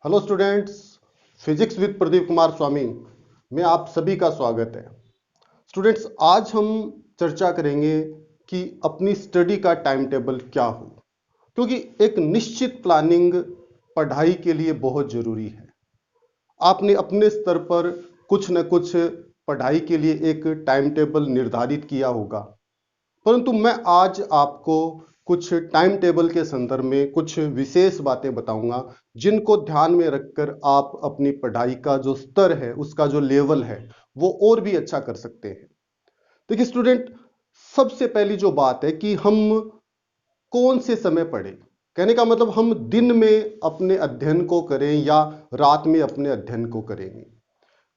Hello students, physics with Pradeep Kumar Swami में आप सभी का स्वागत है। स्टूडेंट्स, आज हम चर्चा करेंगे कि अपनी स्टडी का टाइम टेबल क्या हो, क्योंकि एक निश्चित प्लानिंग पढ़ाई के लिए बहुत ज़रूरी है। आपने अपने स्तर पर कुछ न कुछ पढ़ाई के लिए एक टाइम टेबल निर्धारित किया होगा, परंतु मैं आज आपको कुछ टाइम टेबल के संदर्भ में कुछ विशेष बातें बताऊंगा जिनको ध्यान में रखकर आप अपनी पढ़ाई का जो स्तर है, उसका जो लेवल है, वो और भी अच्छा कर सकते हैं। देखिए स्टूडेंट, सबसे पहली जो बात है कि हम कौन से समय पढ़ें। कहने का मतलब हम दिन में अपने अध्ययन को करें या रात में अपने अध्ययन को करेंगे।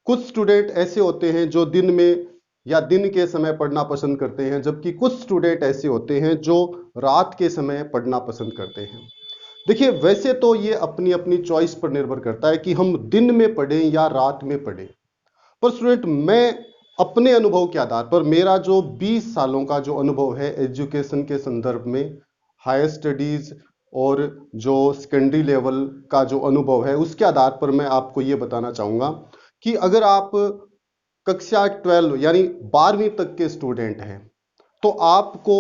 कुछ स्टूडेंट ऐसे होते हैं जो दिन में या दिन के समय पढ़ना पसंद करते हैं, जबकि कुछ स्टूडेंट ऐसे होते हैं जो रात के समय पढ़ना पसंद करते हैं। देखिए, वैसे तो ये अपनी अपनी चॉइस पर निर्भर करता है कि हम दिन में पढ़ें या रात में पढ़ें, पर स्टूडेंट मैं अपने अनुभव के आधार पर, मेरा जो 20 सालों का जो अनुभव है एजुकेशन के संदर्भ में, हायर स्टडीज और जो सेकेंडरी लेवल का जो अनुभव है, उसके आधार पर मैं आपको ये बताना चाहूँगा कि अगर आप कक्षा 12 यानी 12वीं तक के स्टूडेंट हैं तो आपको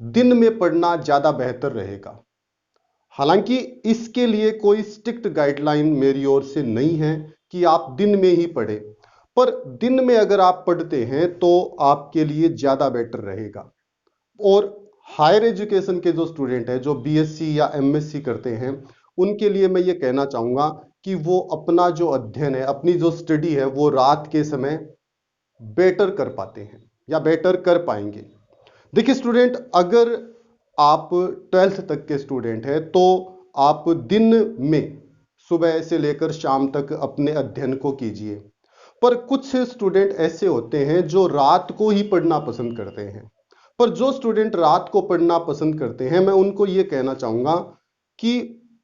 दिन में पढ़ना ज़्यादा बेहतर रहेगा। हालांकि इसके लिए कोई स्ट्रिक्ट गाइडलाइन मेरी ओर से नहीं है कि आप दिन में ही पढ़ें, पर दिन में अगर आप पढ़ते हैं तो आपके लिए ज़्यादा बेटर रहेगा। और हायर एजुकेशन के जो स्टूडेंट हैं, जो बीएससी या एमएससी करते हैं, उनके लिए मैं ये कहना चाहूँगा कि वो अपना जो अध्ययन है, अपनी जो स्टडी है, वो रात के समय बेटर कर पाते हैं या बेटर कर पाएंगे। देखिए स्टूडेंट, अगर आप 12th तक के स्टूडेंट हैं तो आप दिन में सुबह से लेकर शाम तक अपने अध्ययन को कीजिए, पर कुछ स्टूडेंट ऐसे होते हैं जो रात को ही पढ़ना पसंद करते हैं। पर जो स्टूडेंट रात को पढ़ना पसंद करते हैं, मैं उनको ये कहना चाहूँगा कि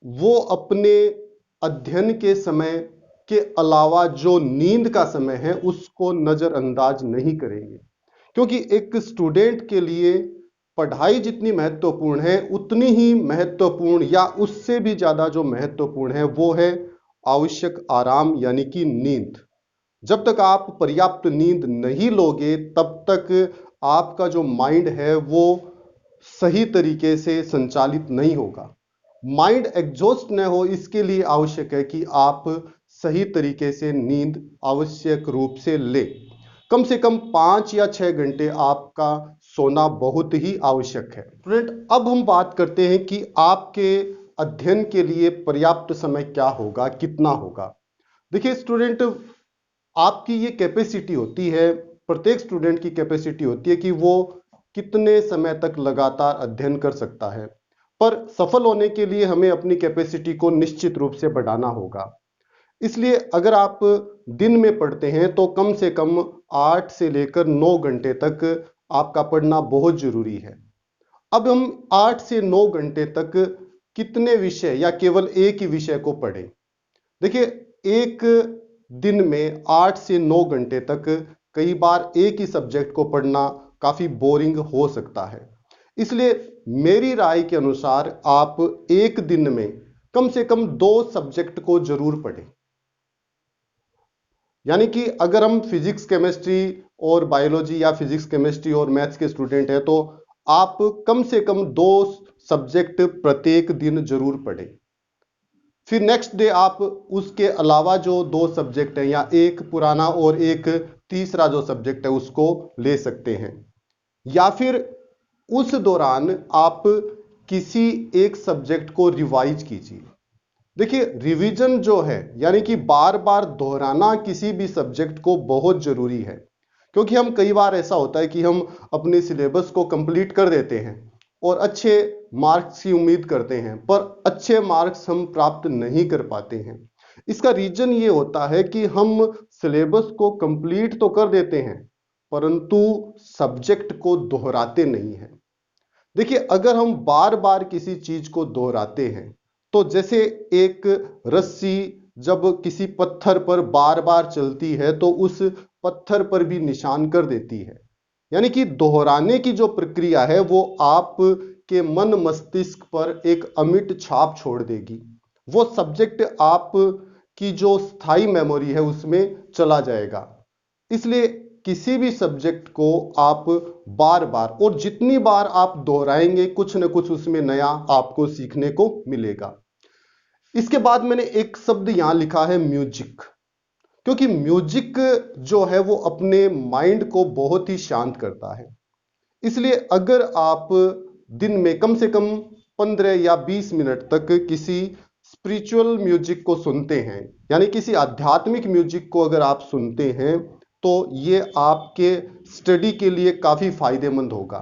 वो अपने अध्ययन के समय के अलावा जो नींद का समय है उसको नज़रअंदाज नहीं करेंगे, क्योंकि एक स्टूडेंट के लिए पढ़ाई जितनी महत्वपूर्ण है, उतनी ही महत्वपूर्ण या उससे भी ज़्यादा जो महत्वपूर्ण है वो है आवश्यक आराम, यानी कि नींद। जब तक आप पर्याप्त नींद नहीं लोगे तब तक आपका जो माइंड है वो सही तरीके से संचालित नहीं होगा। माइंड एग्जॉस्ट न हो, इसके लिए आवश्यक है कि आप सही तरीके से नींद आवश्यक रूप से ले। कम से कम 5 या 6 घंटे आपका सोना बहुत ही आवश्यक है। स्टूडेंट, अब हम बात करते हैं कि आपके अध्ययन के लिए पर्याप्त समय क्या होगा, कितना होगा। देखिए स्टूडेंट, आपकी ये कैपेसिटी होती है, प्रत्येक स्टूडेंट की कैपेसिटी होती है कि वो कितने समय तक लगातार अध्ययन कर सकता है, पर सफल होने के लिए हमें अपनी कैपेसिटी को निश्चित रूप से बढ़ाना होगा। इसलिए अगर आप दिन में पढ़ते हैं तो कम से कम 8 से लेकर 9 घंटे तक आपका पढ़ना बहुत जरूरी है। अब हम 8 से 9 घंटे तक कितने विषय या केवल एक ही विषय को पढ़ें। देखिए, एक दिन में 8 से 9 घंटे तक कई बार एक ही सब्जेक्ट को पढ़ना काफी बोरिंग हो सकता है। इसलिए मेरी राय के अनुसार आप एक दिन में कम से कम 2 सब्जेक्ट को जरूर पढ़ें। यानी कि अगर हम फिजिक्स केमिस्ट्री और बायोलॉजी या फिजिक्स केमिस्ट्री और मैथ्स के स्टूडेंट हैं तो आप कम से कम 2 सब्जेक्ट प्रत्येक दिन जरूर पढ़ें। फिर नेक्स्ट डे आप उसके अलावा जो 2 सब्जेक्ट हैं या एक पुराना और एक तीसरा जो सब्जेक्ट है उसको ले सकते हैं, या फिर उस दौरान आप किसी एक सब्जेक्ट को रिवाइज कीजिए। देखिए, रिवीजन जो है, यानी कि बार बार दोहराना किसी भी सब्जेक्ट को बहुत जरूरी है, क्योंकि हम कई बार ऐसा होता है कि हम अपने सिलेबस को कंप्लीट कर देते हैं और अच्छे मार्क्स की उम्मीद करते हैं, पर अच्छे मार्क्स हम प्राप्त नहीं कर पाते हैं। इसका रीजन ये होता है कि हम सिलेबस को कंप्लीट तो कर देते हैं, परंतु सब्जेक्ट को दोहराते नहीं हैं। देखिए, अगर हम बार बार किसी चीज को दोहराते हैं तो जैसे एक रस्सी जब किसी पत्थर पर बार बार चलती है तो उस पत्थर पर भी निशान कर देती है। यानी कि दोहराने की जो प्रक्रिया है वो आपके मन मस्तिष्क पर एक अमिट छाप छोड़ देगी। वो सब्जेक्ट आप की जो स्थायी मेमोरी है उसमें चला जाएगा। इसलिए किसी भी सब्जेक्ट को आप बार बार और जितनी बार आप दोहराएंगे कुछ न कुछ उसमें नया आपको सीखने को मिलेगा। इसके बाद मैंने एक शब्द यहां लिखा है म्यूजिक, क्योंकि म्यूजिक जो है वो अपने माइंड को बहुत ही शांत करता है। इसलिए अगर आप दिन में कम से कम 15 या 20 मिनट तक किसी स्पिरिचुअल म्यूजिक को सुनते हैं, यानी किसी आध्यात्मिक म्यूजिक को अगर आप सुनते हैं, तो ये आपके स्टडी के लिए काफी फायदेमंद होगा,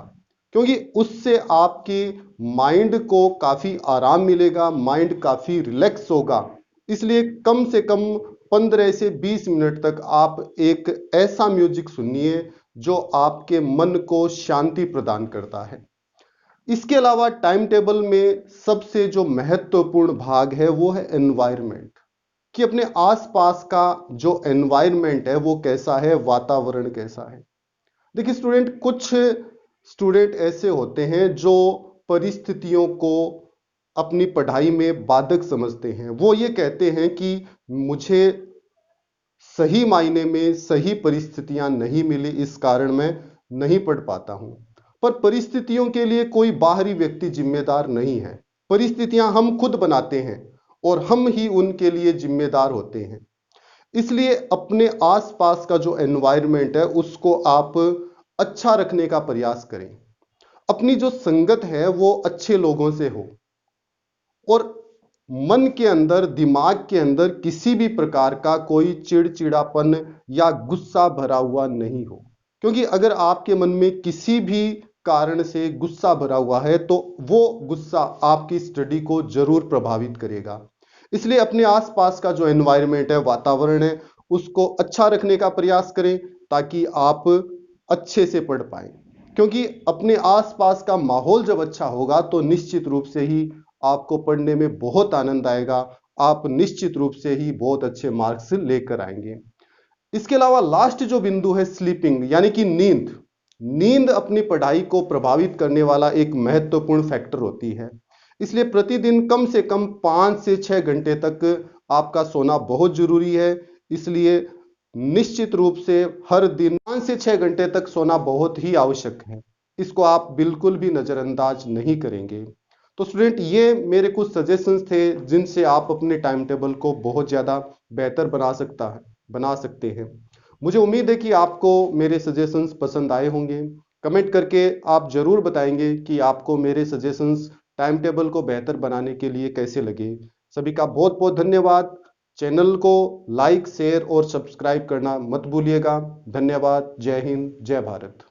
क्योंकि उससे आपके माइंड को काफी आराम मिलेगा, माइंड काफी रिलैक्स होगा। इसलिए कम से कम 15 से 20 मिनट तक आप एक ऐसा म्यूजिक सुनिए जो आपके मन को शांति प्रदान करता है। इसके अलावा टाइम टेबल में सबसे जो महत्वपूर्ण भाग है वो है एनवायरनमेंट, कि अपने आसपास का जो एनवायरनमेंट है वो कैसा है, वातावरण कैसा है। देखिए स्टूडेंट, कुछ स्टूडेंट ऐसे होते हैं जो परिस्थितियों को अपनी पढ़ाई में बाधक समझते हैं। वो ये कहते हैं कि मुझे सही मायने में सही परिस्थितियां नहीं मिली, इस कारण मैं नहीं पढ़ पाता हूं। पर परिस्थितियों के लिए कोई बाहरी व्यक्ति जिम्मेदार नहीं है। परिस्थितियां हम खुद बनाते हैं और हम ही उनके लिए जिम्मेदार होते हैं। इसलिए अपने आसपास का जो एनवायरनमेंट है उसको आप अच्छा रखने का प्रयास करें। अपनी जो संगत है वो अच्छे लोगों से हो, और मन के अंदर, दिमाग के अंदर किसी भी प्रकार का कोई चिड़चिड़ापन या गुस्सा भरा हुआ नहीं हो। क्योंकि अगर आपके मन में किसी भी कारण से गुस्सा भरा हुआ है तो वो गुस्सा आपकी स्टडी को जरूर प्रभावित करेगा। इसलिए अपने आसपास का जो एनवायरनमेंट है, वातावरण है, उसको अच्छा रखने का प्रयास करें ताकि आप अच्छे से पढ़ पाएं। क्योंकि अपने आसपास का माहौल जब अच्छा होगा तो निश्चित रूप से ही आपको पढ़ने में बहुत आनंद आएगा, आप निश्चित रूप से ही बहुत अच्छे मार्क्स लेकर आएंगे। इसके अलावा लास्ट जो बिंदु है स्लीपिंग, यानी कि नींद। नींद अपनी पढ़ाई को प्रभावित करने वाला एक महत्वपूर्ण फैक्टर होती है। इसलिए प्रतिदिन कम से कम 5 से 6 घंटे तक आपका सोना बहुत जरूरी है। इसलिए निश्चित रूप से हर दिन 5 से 6 घंटे तक सोना बहुत ही आवश्यक है। इसको आप बिल्कुल भी नजरअंदाज नहीं करेंगे। तो स्टूडेंट, ये मेरे कुछ सजेशंस थे जिनसे आप अपने टाइम टेबल को बहुत ज़्यादा बेहतर बना सकते हैं। मुझे उम्मीद है कि आपको मेरे सजेशंस पसंद आए होंगे। कमेंट करके आप जरूर बताएंगे कि आपको मेरे सजेशंस टाइम टेबल को बेहतर बनाने के लिए कैसे लगे। सभी का बहुत बहुत धन्यवाद। चैनल को लाइक, शेयर और सब्सक्राइब करना मत भूलिएगा। धन्यवाद। जय हिंद, जय भारत।